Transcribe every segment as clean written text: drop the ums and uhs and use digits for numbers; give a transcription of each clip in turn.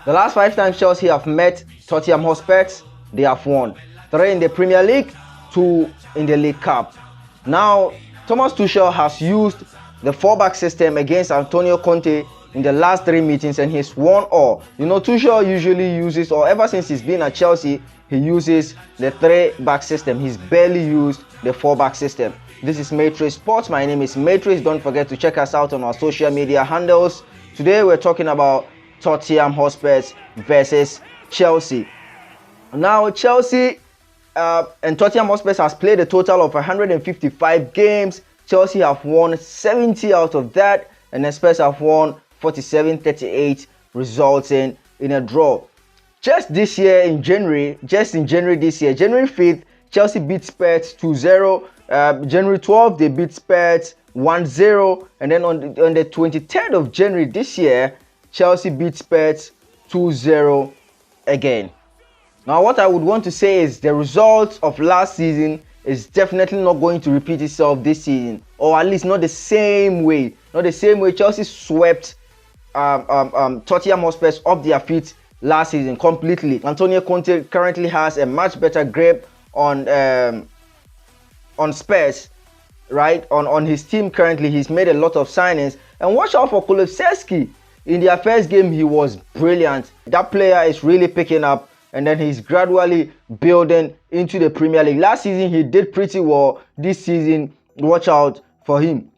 The last 5 times Chelsea have met Tottenham Hotspurs, they have won. 3 in the Premier League, 2 in the League Cup. Now, Thomas Tuchel has used the 4-back system against Antonio Conte in the last 3 meetings and he's won all. You know, Tuchel usually uses, or ever since he's been at Chelsea, he uses the 3-back system. He's barely used the 4-back system. This is Matrix Sports. My name is Matrix. Don't forget to check us out on our social media handles. Today we're talking about Tottenham Hotspurs versus Chelsea. Now, Chelsea and Tottenham Hotspurs has played a total of 155 games. Chelsea have won 70 out of that, and the Spurs have won 47-38, resulting in a draw. Just this year in January, January 5th, Chelsea beat Spurs 2-0. January 12th, they beat Spurs 1-0. And then on the 23rd of January this year, Chelsea beat Spurs 2-0 again. Now, what I would want to say is the results of last season is definitely not going to repeat itself this season, or at least not the same way. Not the same way Chelsea swept Tottenham Hotspurs off their feet last season completely. Antonio Conte currently has a much better grip on Spurs, right? On his team currently. He's made a lot of signings. And watch out for Kulusevski. In their first game, he was brilliant. That player is really picking up, and then he's gradually building into the Premier League. Last season, he did pretty well. This season, watch out for him.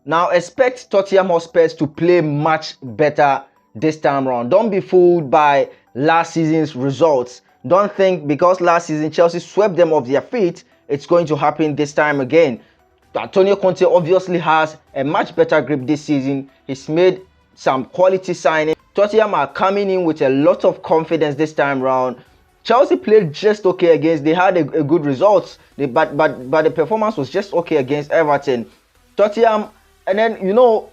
Now, expect Tottenham Hotspurs to play much better this time around. Don't be fooled by last season's results. Don't think because last season Chelsea swept them off their feet, it's going to happen this time again. Antonio Conte obviously has a much better grip this season. He's made some quality signings. Tottenham are coming in with a lot of confidence this time around. Chelsea played just okay against. They had a good result, but the performance was just okay against Everton. Tottenham, and then you know,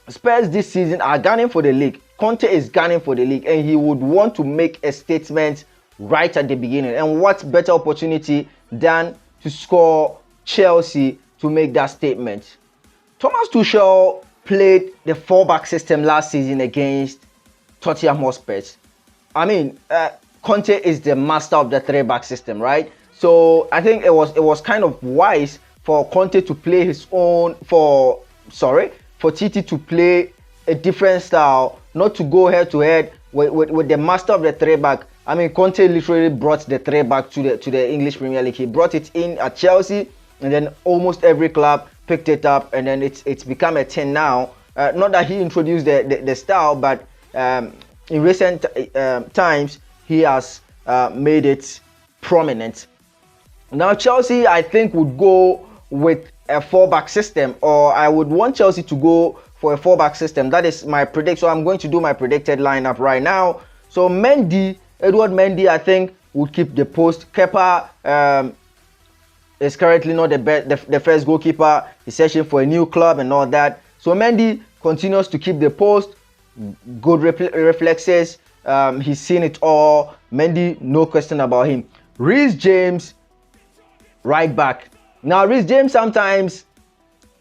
Spurs this season are gunning for the league. Conte is gunning for the league, and he would want to make a statement right at the beginning. And what better opportunity than to score Chelsea to make that statement? Thomas Tuchel played the 4-back system last season against Tottenham Hotspurs. I mean, Conte is the master of the 3-back system, right? So I think it was kind of wise for Conte to play his own, for TT to play a different style, not to go head to head with the master of the 3-back. I mean, Conte literally brought the 3-back to the English Premier League. He brought it in at Chelsea, and then almost every club picked it up, and then it's become a 10 now. Not that he introduced the style, but in recent times he has made it prominent. Now Chelsea, I think, would go with a 4-back system, or I would want Chelsea to go for a 4-back system. That is my prediction. So I'm going to do my predicted lineup right now. So Edward Mendy, I think, would keep the post. Kepa is currently not the first goalkeeper. He's searching for a new club and all that. So Mendy continues to keep the post. Good reflexes. He's seen it all. Mendy, no question about him. Reece James, right back. Now, Reece James sometimes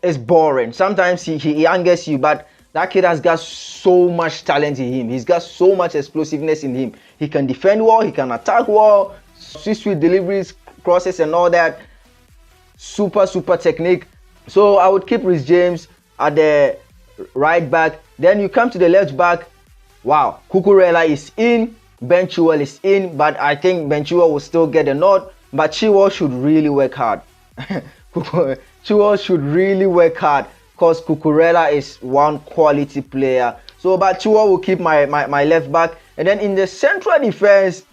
is boring. Sometimes he angers you, but that kid has got so much talent in him. He's got so much explosiveness in him. He can defend well. He can attack well. Sweet deliveries, crosses and all that. Super technique. So I would keep Reece James at the right back. Then you come to the left back. Wow, Cucurella is in. Ben Chilwell is in, but I think Ben Chilwell will still get a nod. But Chilwell should really work hard. Chilwell should really work hard, because Cucurella is one quality player. So, but Chilwell will keep my left back. And then in the central defense,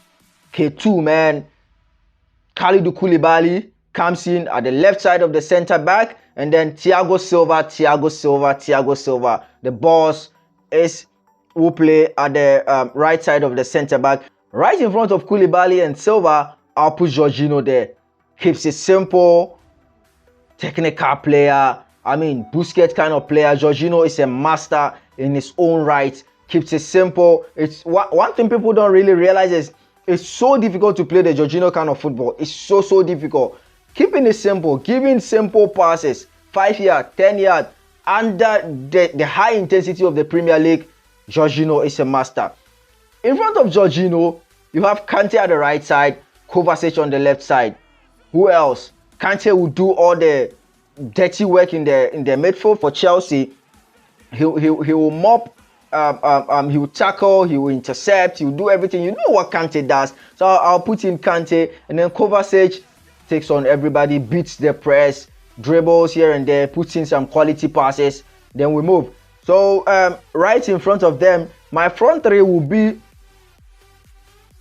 K2, man, Kalidou Koulibaly comes in at the left side of the center back, and then Thiago Silva. The boss will play at the right side of the center back. Right in front of Koulibaly and Silva, I'll put Jorginho there. Keeps it simple, technical player. I mean, Busquets kind of player. Jorginho is a master in his own right. Keeps it simple. It's one thing people don't really realize is it's so difficult to play the Jorginho kind of football. It's so difficult. Keeping it simple, giving simple passes, 5 yard, 10 yard, under the high intensity of the Premier League. Jorginho is a master. In front of Jorginho, you have Kante at the right side, Kovacic on the left side. Who else? Kante will do all the dirty work in the midfield for Chelsea. He will mop, he will tackle, he will intercept, he will do everything. You know what Kante does. So I'll put in Kante, and then Kovacic takes on everybody, beats the press, dribbles here and there, puts in some quality passes, then we move. So right in front of them, my front three will be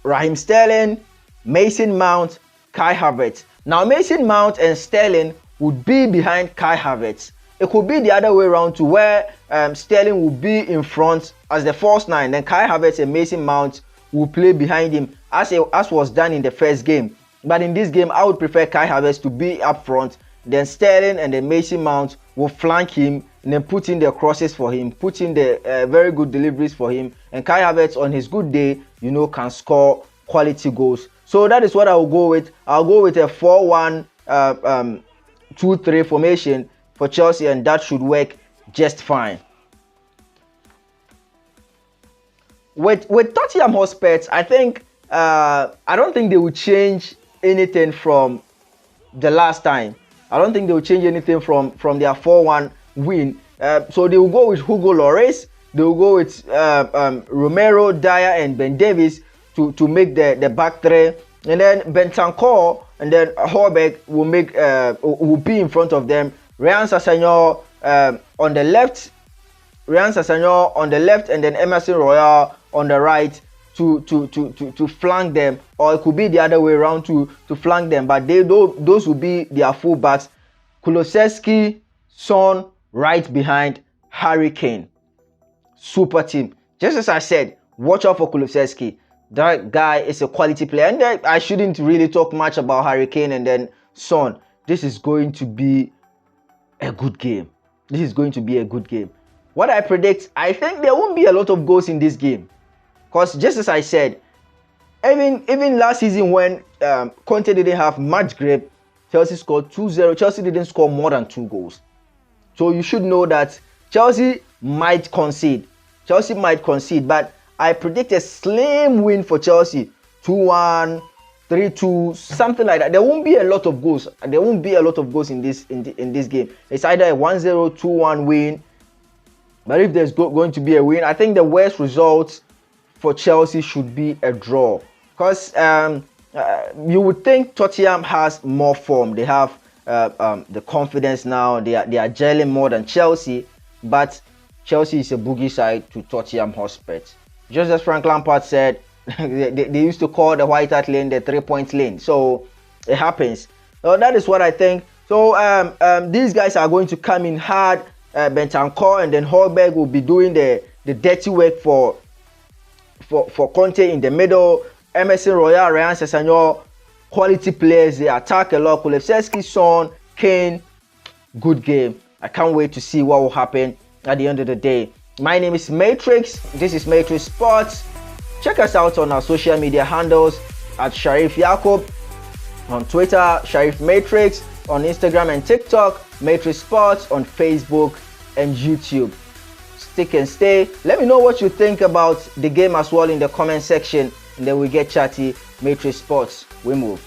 Raheem Sterling, Mason Mount, Kai Havertz. Now Mason Mount and Sterling would be behind Kai Havertz. It could be the other way around to where Sterling will be in front as the false nine, then Kai Havertz and Mason Mount will play behind him as was done in the first game. But in this game, I would prefer Kai Havertz to be up front, then Sterling and then Mason Mount will flank him and then put in the crosses for him, put in the very good deliveries for him, and Kai Havertz on his good day, you know, can score quality goals. So that is what I will go with. I'll go with a 4-1-2-3 formation for Chelsea, and that should work just fine. With Tottenham Hotspur, I think I don't think they will change anything from the last time. I don't think they will change anything from their 4-1 win. So they will go with Hugo Lloris. They will go with Romero, Dyer, and Ben Davies to make the back three, and then Bentancur and then Højbjerg will be in front of them. Ryan Sessegnon on the left, and then Emerson Royal on the right to flank them, or it could be the other way around to flank them. But those will be their fullbacks. Kulusevski, Son right behind Harry Kane. Super team. Just as I said, watch out for Kulusevski. That guy is a quality player, and I shouldn't really talk much about Harry Kane and then Son. This is going to be a good game. What I predict, I think there won't be a lot of goals in this game, because just as I said, even last season when Conte didn't have much grip, Chelsea scored 2-0. Chelsea didn't score more than 2 goals. So you should know that Chelsea might concede, but I predict a slim win for Chelsea, 2-1, 3-2, something like that. There won't be a lot of goals. In this game. It's either a 1-0, 2-1 win. But if there's going to be a win, I think the worst result for Chelsea should be a draw. Because you would think Tottenham has more form. They have the confidence now. They are gelling more than Chelsea. But Chelsea is a boogie side to Tottenham Hotspur. Just as Frank Lampard said, they used to call the White Hart Lane the 3-point lane. So it happens. So that is what I think. So these guys are going to come in hard. Bentancur and then Højbjerg will be doing the dirty work for Conte in the middle. Emerson Royal, Ryan Sessegnon, quality players. They attack a lot. Kulusevski, Son, Kane. Good game. I can't wait to see what will happen at the end of the day. My name is Matrix. This is Matrix Sports. Check us out on our social media handles at Sharif Yacob on Twitter, Sharif Matrix on Instagram and TikTok, Matrix Sports on Facebook and YouTube. Stick and stay. Let me know what you think about the game as well in the comment section, and then we get chatty. Matrix Sports, we move.